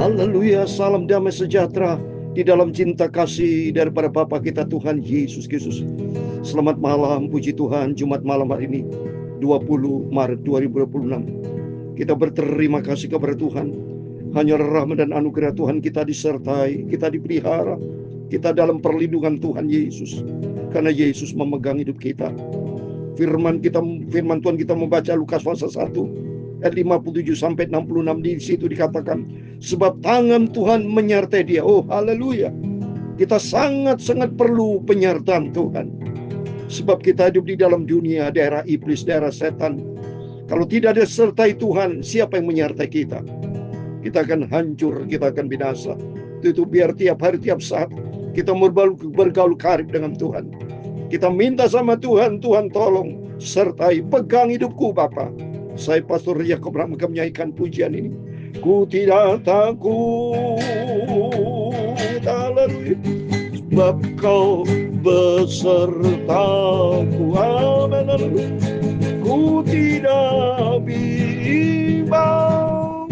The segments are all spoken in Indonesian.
Haleluya, salam damai sejahtera di dalam cinta kasih daripada Bapa kita Tuhan Yesus Kristus. Selamat malam, puji Tuhan, Jumat malam hari ini 20 Maret 2026. Kita berterima kasih kepada Tuhan. Hanya rahmat dan anugerah Tuhan kita disertai, kita dipelihara, kita dalam perlindungan Tuhan Yesus. Karena Yesus memegang hidup kita. Firman Tuhan kita membaca Lukas pasal 1 ayat 57 sampai 66, di situ dikatakan sebab tangan Tuhan menyertai dia. Oh haleluya. Kita sangat-sangat perlu penyertaan Tuhan. Sebab kita hidup di dalam dunia daerah iblis, daerah setan. Kalau tidak disertai Tuhan, siapa yang menyertai kita? Kita akan hancur, kita akan binasa. Itu biar tiap hari, tiap saat kita bergaul karib dengan Tuhan. Kita minta sama Tuhan, Tuhan tolong sertai, pegang hidupku Bapa. Saya Pastor Yakob akan menyanyikan pujian ini. Ku tidak takut, haleluya, sebab Kau besertaku, amin, haleluya. Ku tidak bimbang,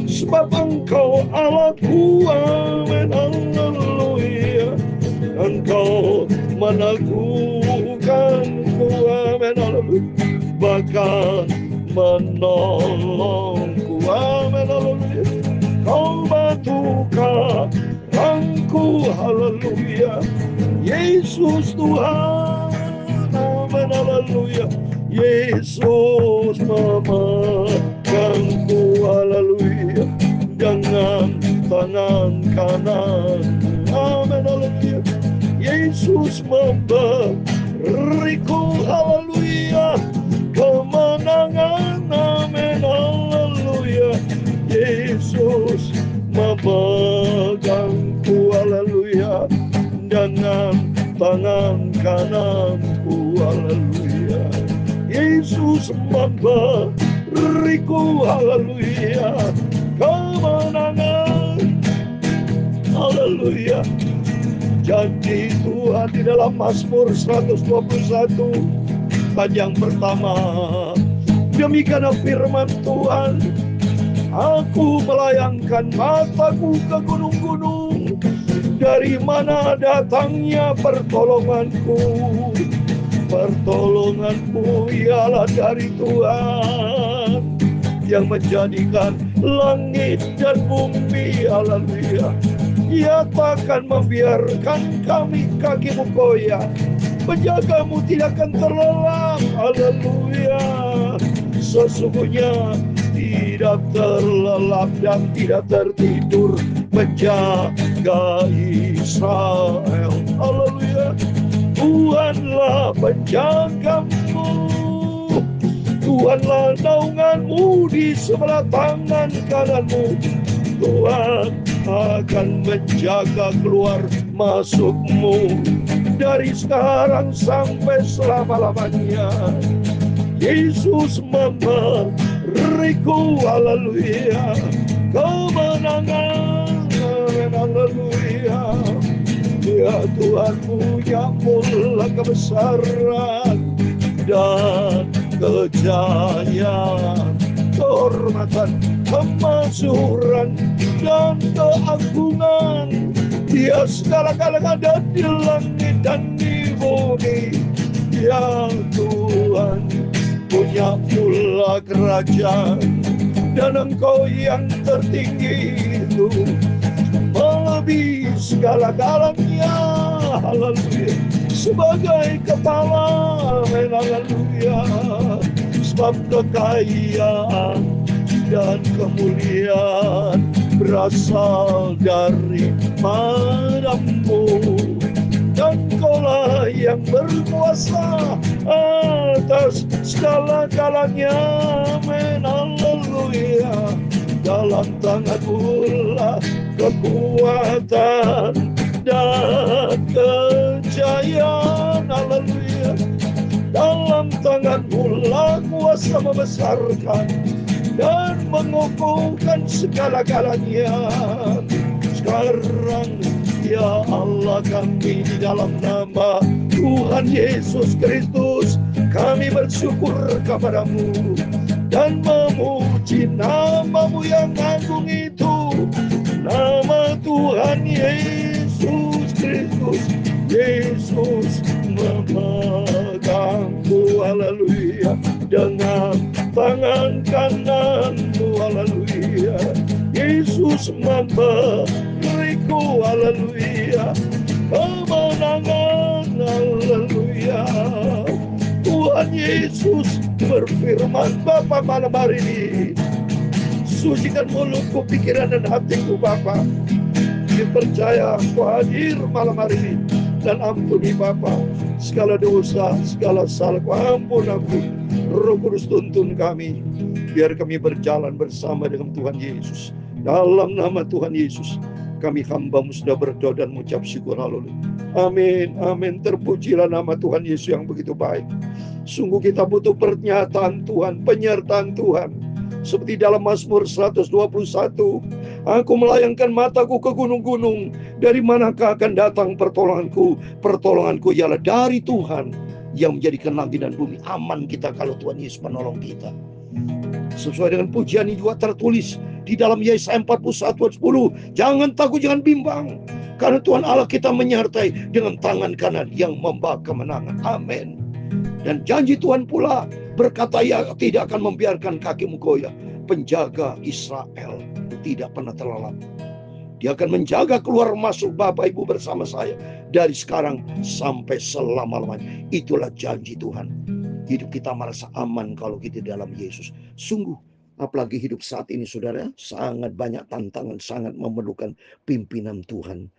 sebab Engkau Allahku, amin, haleluya. Engkau meneguhkanku, amin, haleluya. Bahkan menolongku, amin, haleluya. Kau batu karangku, haleluya. Yesus Tuhan, amin, haleluya. Yesus memegangku, haleluya, dengan tangan kanan, amin, haleluya. Yesus memberiku, haleluya, kemenangan, amin, haleluya. Yesus memegangku, haleluya, dengan tangan kananku, haleluya. Yesus memberiku, haleluya, kemenangan, haleluya. Janji Tuhan di dalam Mazmur 121 ayat yang pertama, demikian firman Tuhan, aku melayangkan mataku ke gunung-gunung, dari mana datangnya pertolonganku? Pertolonganku ialah dari Tuhan yang menjadikan langit dan bumi, haleluya. Ia takkan membiarkan kakimu goyah, penjagamu tidak akan terlelap, haleluya. Sesungguhnya tidak terlelap dan tidak tertidur menjaga Israel, haleluya. Tuhanlah penjagamu, Tuhanlah naunganmu di sebelah tangan kananmu. Tuhan akan menjaga keluar masukmu dari sekarang sampai selama-lamanya. Yesus memberiku, haleluya, kemenangan, haleluya. Ya Tuhanmu yang mula kebesaran dan kejayaan, kehormatan, kemakmuran dan keagungan. Dia segala-galanya ada di langit dan di bumi. Ya Tuhan punya mula kerajaan, dan Engkau yang tertinggi itu melebihi segala-galanya, haleluya. Sebagai kepala, amin, haleluya. Sebab kekayaan dan kemuliaan berasal dari padamu, dan Kaulah yang berkuasa atas segala-galanya, amin, haleluya. Dalam tanganmu lah kekuatan dan kejayaan, haleluya. Dalam tanganmu lah kuasa membesarkan dan mengukuhkan segala-galanya. Sekarang ya Allah, kami di dalam nama Tuhan Yesus Kristus, kami bersyukur kepadamu dan memuji namamu yang agung itu. tangan kananmu, haleluya. Yesus memberiku, haleluya, kemenangan, haleluya. Tuhan Yesus berfirman, Bapa, malam hari ini sucikan mulutku, pikiran dan hatiku, Bapa. Dipercaya Kau hadir malam hari ini, dan ampuni Bapa segala dosa, segala salah. Kau ampun. Roh Kudus tuntun kami, biar kami berjalan bersama dengan Tuhan Yesus. Dalam nama Tuhan Yesus, kami hamba-Mu sudah berdoa dan mengucap syukur, haleluya. Amin, amin. Terpujilah nama Tuhan Yesus yang begitu baik. Sungguh kita butuh pernyataan Tuhan, penyertaan Tuhan. Seperti dalam Mazmur 121, aku melayangkan mataku ke gunung-gunung, dari manakah akan datang pertolonganku? Pertolonganku ialah dari Tuhan yang menjadikan langit dan bumi. Aman kita kalau Tuhan Yesus menolong kita. Sesuai dengan pujian ini juga tertulis di dalam Yesaya 41 ayat 10. Jangan takut, jangan bimbang, karena Tuhan Allah kita menyertai dengan tangan kanan yang membawa kemenangan. Amin. Dan janji Tuhan pula berkata, ia tidak akan membiarkan kakimu goyah. Penjaga Israel tidak pernah terlelap. Dia akan menjaga keluar masuk Bapak Ibu bersama saya dari sekarang sampai selama-lamanya. Itulah janji Tuhan. Hidup kita merasa aman kalau kita dalam Yesus. Sungguh, apalagi hidup saat ini, saudara, sangat banyak tantangan, sangat memerlukan pimpinan Tuhan.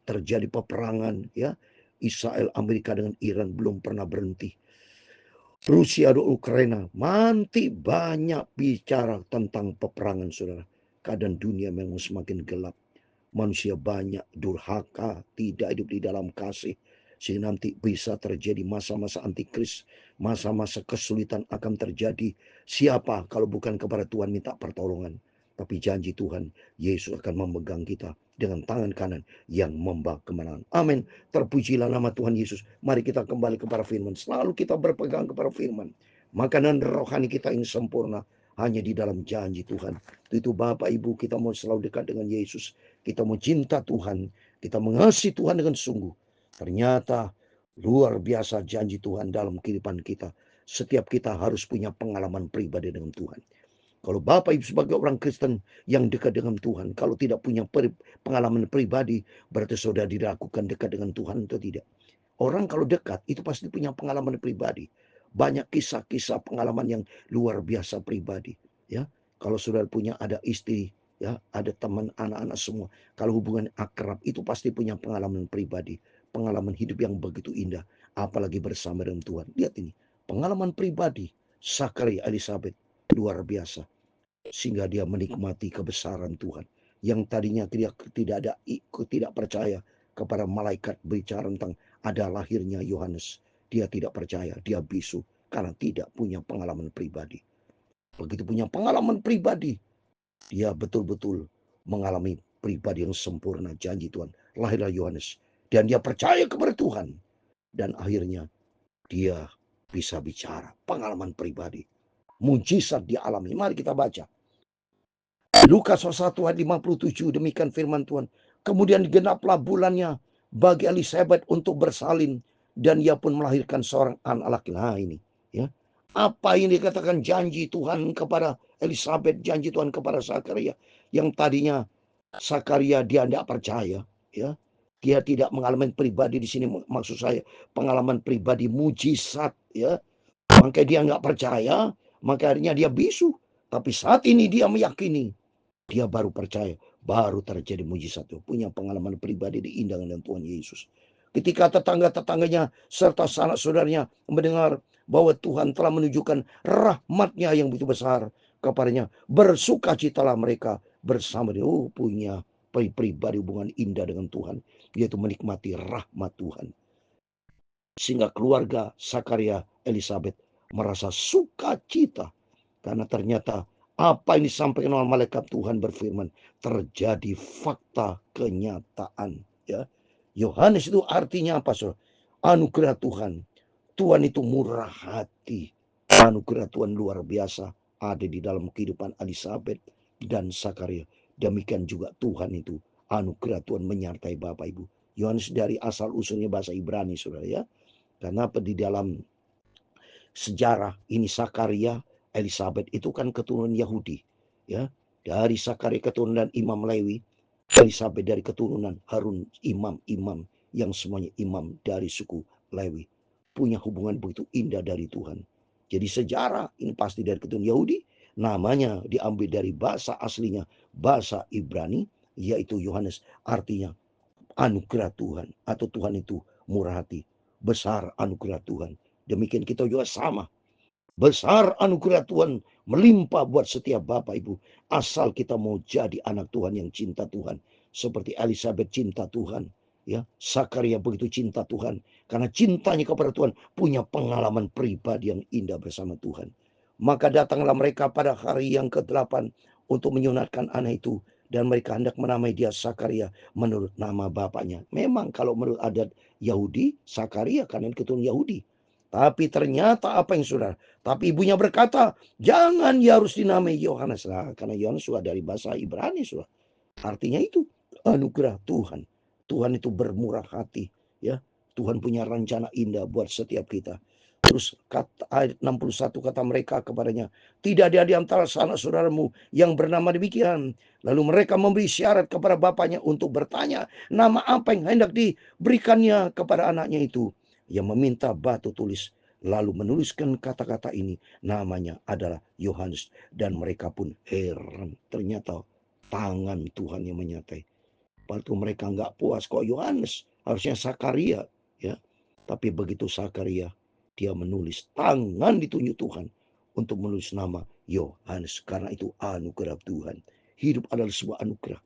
Terjadi peperangan, ya. Israel, Amerika dengan Iran belum pernah berhenti. Rusia dan Ukraina, nanti banyak bicara tentang peperangan, saudara. Keadaan dunia memang semakin gelap. Manusia banyak durhaka, tidak hidup di dalam kasih. Sehingga nanti bisa terjadi masa-masa antikris, masa-masa kesulitan akan terjadi. Siapa kalau bukan kepada Tuhan minta pertolongan? Tapi janji Tuhan, Yesus akan memegang kita dengan tangan kanan yang membawa kemenangan. Amin. Terpujilah nama Tuhan Yesus. Mari kita kembali kepada firman. Selalu kita berpegang kepada firman. Makanan rohani kita yang sempurna hanya di dalam janji Tuhan. Itu Bapak Ibu, kita mau selalu dekat dengan Yesus. Kita mau cinta Tuhan. Kita mengasihi Tuhan dengan sungguh. Ternyata luar biasa janji Tuhan dalam kehidupan kita. Setiap kita harus punya pengalaman pribadi dengan Tuhan. Kalau Bapak Ibu sebagai orang Kristen yang dekat dengan Tuhan, kalau tidak punya pengalaman pribadi, berarti saudara dilakukan dekat dengan Tuhan atau tidak. Orang kalau dekat itu pasti punya pengalaman pribadi. Banyak kisah-kisah pengalaman yang luar biasa pribadi. Ya, kalau saudara punya ada istri, ya, ada teman, anak-anak semua. Kalau hubungan akrab itu pasti punya pengalaman pribadi, pengalaman hidup yang begitu indah. Apalagi bersama dengan Tuhan. Lihat ini, pengalaman pribadi Zakaria Elizabeth luar biasa. Sehingga dia menikmati kebesaran Tuhan. Yang tadinya tidak percaya kepada malaikat bicara tentang ada lahirnya Yohanes. Dia tidak percaya, dia bisu karena tidak punya pengalaman pribadi. Begitu punya pengalaman pribadi, dia betul-betul mengalami pribadi yang sempurna janji Tuhan. Lahirlah Yohanes dan dia percaya kepada Tuhan. Dan akhirnya dia bisa bicara, pengalaman pribadi. Mujizat dialami. Mari kita baca. Lukas 1 ayat 57, demikian firman Tuhan. Kemudian genaplah bulannya bagi Elizabeth untuk bersalin, dan ia pun melahirkan seorang anak laki. Nah ini, ya. Apa yang dikatakan janji Tuhan kepada Elizabeth, janji Tuhan kepada Zakaria, yang tadinya Zakaria dia tidak percaya, ya. Dia tidak mengalami pribadi di sini, maksud saya pengalaman pribadi mujizat, ya. Makanya dia nggak percaya, maka akhirnya dia bisu. Tapi saat ini dia meyakini. Dia baru percaya, baru terjadi mujizat itu. Punya pengalaman pribadi diindah dengan Tuhan Yesus. Ketika tetangga-tetangganya serta sanak saudaranya mendengar bahwa Tuhan telah menunjukkan rahmat-Nya yang begitu besar kepadanya, bersukacitalah mereka bersama dia. Punya pribadi hubungan indah dengan Tuhan, yaitu menikmati rahmat Tuhan. Sehingga keluarga Zakaria Elizabeth merasa sukacita karena ternyata apa yang disampaikan oleh malaikat Tuhan berfirman terjadi fakta kenyataan, ya. Yohanes itu artinya apa, Saudara? Anugerah Tuhan. Tuhan itu murah hati. Anugerah Tuhan luar biasa ada di dalam kehidupan Elizabeth dan Zakaria. Demikian juga Tuhan itu anugerah Tuhan menyertai Bapak Ibu. Yohanes dari asal usulnya bahasa Ibrani, Saudara, ya. Karena di dalam sejarah ini Zakaria Elisabet itu kan keturunan Yahudi, ya. Dari Sakaria keturunan Imam Lewi, Elisabet dari keturunan Harun imam-imam yang semuanya imam dari suku Lewi. Punya hubungan begitu indah dari Tuhan. Jadi sejarah ini pasti dari keturunan Yahudi, namanya diambil dari bahasa aslinya, bahasa Ibrani, yaitu Yohanes, artinya anugerah Tuhan, atau Tuhan itu murah hati, besar anugerah Tuhan. Demikian kita juga sama. Besar anugerah Tuhan melimpah buat setiap Bapak Ibu. Asal kita mau jadi anak Tuhan yang cinta Tuhan. Seperti Elisabet cinta Tuhan. Ya, Sakaria begitu cinta Tuhan. Karena cintanya kepada Tuhan punya pengalaman pribadi yang indah bersama Tuhan. Maka datanglah mereka pada hari yang ke-8 untuk menyunatkan anak itu. Dan mereka hendak menamai dia Sakaria menurut nama bapaknya. Memang kalau menurut adat Yahudi, Sakaria karena keturunan Yahudi. Tapi ternyata apa yang saudara? Tapi ibunya berkata, jangan ya harus dinamai Yohanes lah. Karena Yohanes sudah dari bahasa Ibrani sudah. Artinya itu anugerah Tuhan. Tuhan itu bermurah hati. Ya, Tuhan punya rencana indah buat setiap kita. Terus ayat 61 kata mereka kepadanya, tidak ada di antara sanak saudaramu yang bernama demikian. Lalu mereka memberi syarat kepada bapaknya untuk bertanya nama apa yang hendak diberikannya kepada anaknya itu. Yang meminta batu tulis, lalu menuliskan kata-kata ini, namanya adalah Yohanes. Dan mereka pun heran, ternyata tangan Tuhan yang menyertai. Waktu mereka nggak puas, kok Yohanes, harusnya Sakaria, ya. Tapi begitu Sakaria, dia menulis, tangan ditunjuk Tuhan untuk menulis nama Yohanes. Karena itu anugerah Tuhan. Hidup adalah sebuah anugerah.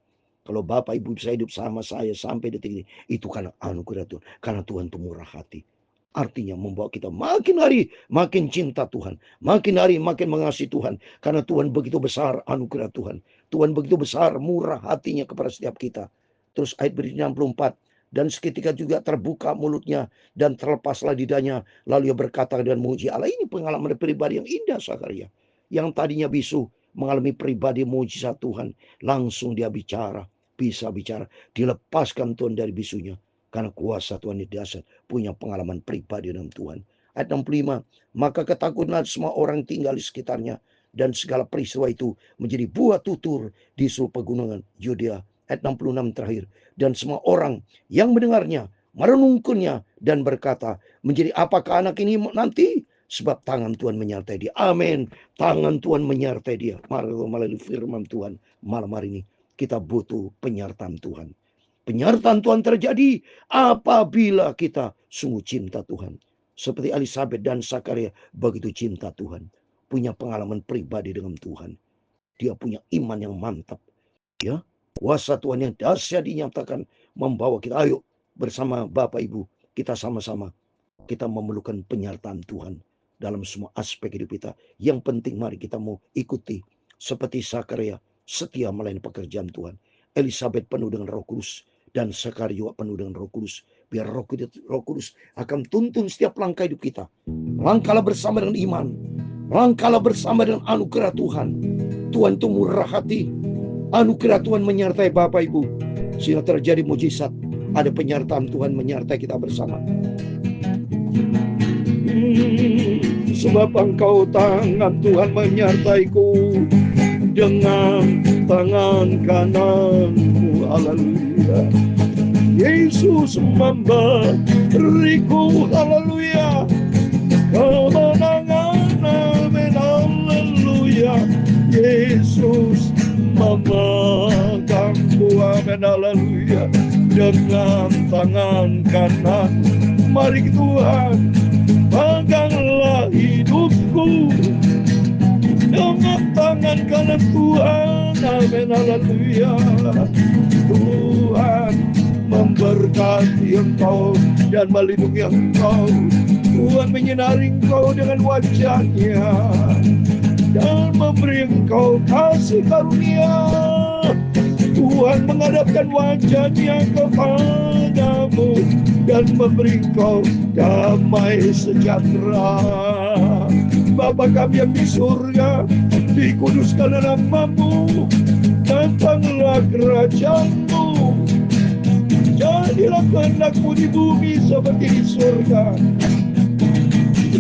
Kalau Bapak Ibu bisa hidup sama saya sampai detik ini, itu karena anugerah Tuhan. Karena Tuhan itu murah hati. Artinya membawa kita makin hari makin cinta Tuhan. Makin hari makin mengasihi Tuhan. Karena Tuhan begitu besar anugerah Tuhan. Tuhan begitu besar murah hatinya kepada setiap kita. Terus ayat berikutnya 64. Dan seketika juga terbuka mulutnya dan terlepaslah lidahnya. Lalu ia berkata dengan memuji Allah. Ini pengalaman pribadi yang indah Sakaria. Yang tadinya bisu mengalami pribadi mujizat Tuhan. Langsung dia bicara. Bisa bicara. Dilepaskan Tuhan dari bisunya. Karena kuasa Tuhan di dasar punya pengalaman pribadi dengan Tuhan. Ayat 65. Maka ketakutanlah semua orang tinggal di sekitarnya. Dan segala peristiwa itu menjadi buah tutur di seluruh pegunungan Yudea. Ayat 66 terakhir. Dan semua orang yang mendengarnya merenungkannya dan berkata, menjadi apakah anak ini nanti? Sebab tangan Tuhan menyertai dia. Amin. Tangan Tuhan menyertai dia. Melalui firman Tuhan malam hari ini. Kita butuh penyertaan Tuhan. Penyertaan Tuhan terjadi apabila kita sungguh cinta Tuhan. Seperti Elisabet dan Sakaria begitu cinta Tuhan. Punya pengalaman pribadi dengan Tuhan. Dia punya iman yang mantap. Ya, kuasa Tuhan yang dahsyat dinyatakan membawa kita. Ayo bersama Bapak Ibu kita sama-sama. Kita memerlukan penyertaan Tuhan dalam semua aspek hidup kita. Yang penting mari kita mau ikuti. Seperti Sakaria setia melayani pekerjaan Tuhan. Elisabet penuh dengan Roh Kudus. Dan Sakaria juga penuh dengan Roh Kudus. Biar Roh Kudus akan tuntun setiap langkah hidup kita. Langkahlah bersama dengan iman. Langkahlah bersama dengan anugerah Tuhan. Tuhan itu murah hati. Anugerah Tuhan menyertai Bapak Ibu. Sehingga terjadi mujizat. Ada penyertaan Tuhan menyertai kita bersama. Sebab engkau tangan Tuhan menyertaiku. Dengan tangan kananmu. Haleluya. Yesus memberiku, haleluya, kemenangan. Amin, haleluya. Yesus memegangku, amin, haleluya, dengan tangan kanan. Mari Tuhan, peganglah hidupku dengan tangan kanan Tuhan, amin, haleluya. Tuhan memberkati engkau dan melindungi engkau. Tuhan menyinari engkau dengan wajahnya dan memberi engkau kasih karunia. Tuhan menghadapkan wajahnya kepadamu dan memberi engkau damai sejahtera. Bapa kami yang di surga, dikuduskan namamu, datanglah kerajaan-Mu, jadilah kehendak-Mu di bumi seperti di surga.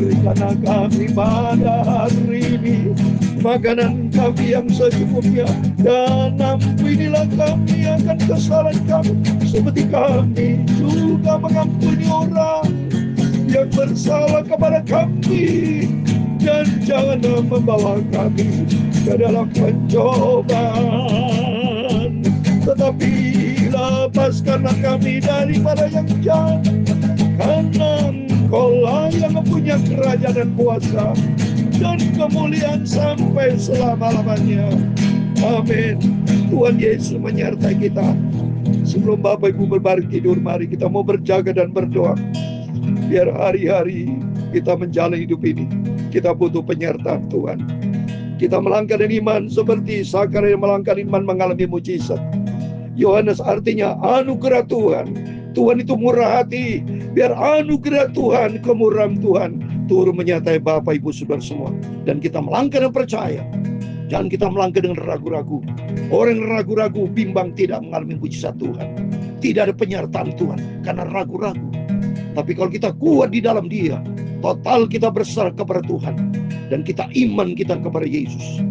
Berikanlah kami pada hari ini makanan kami yang secukupnya, dan ampunilah kami akan kesalahan kami, seperti kami juga mengampuni orang yang bersalah kepada kami. Dan janganlah membawa kami ke dalam pencobaan, tetapi lepaskanlah kami daripada yang jahat, karena Engkau-lah yang mempunyai kerajaan dan kuasa dan kemuliaan sampai selama-lamanya. Amin. Tuhan Yesus menyertai kita. Sebelum Bapak Ibu berbaring tidur, mari kita mau berjaga dan berdoa. Biar hari-hari kita menjalani hidup ini, kita butuh penyertaan Tuhan. Kita melangkah dengan iman seperti Zakaria melangkah iman mengalami mujizat. Yohanes artinya anugerah Tuhan. Tuhan itu murah hati. Biar anugerah Tuhan, kemurahan Tuhan turun menyertai Bapak Ibu Saudara semua. Dan kita melangkah dan percaya. Jangan kita melangkah dengan ragu-ragu. Orang yang ragu-ragu, bimbang, tidak mengalami mujizat Tuhan. Tidak ada penyertaan Tuhan karena ragu-ragu. Tapi kalau kita kuat di dalam Dia, total kita berserah kepada Tuhan, dan kita iman kita kepada Yesus,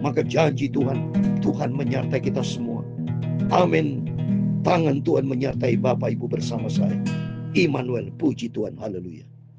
maka janji Tuhan, Tuhan menyertai kita semua. Amin. Tangan Tuhan menyertai Bapak Ibu bersama saya. Immanuel, puji Tuhan, haleluya.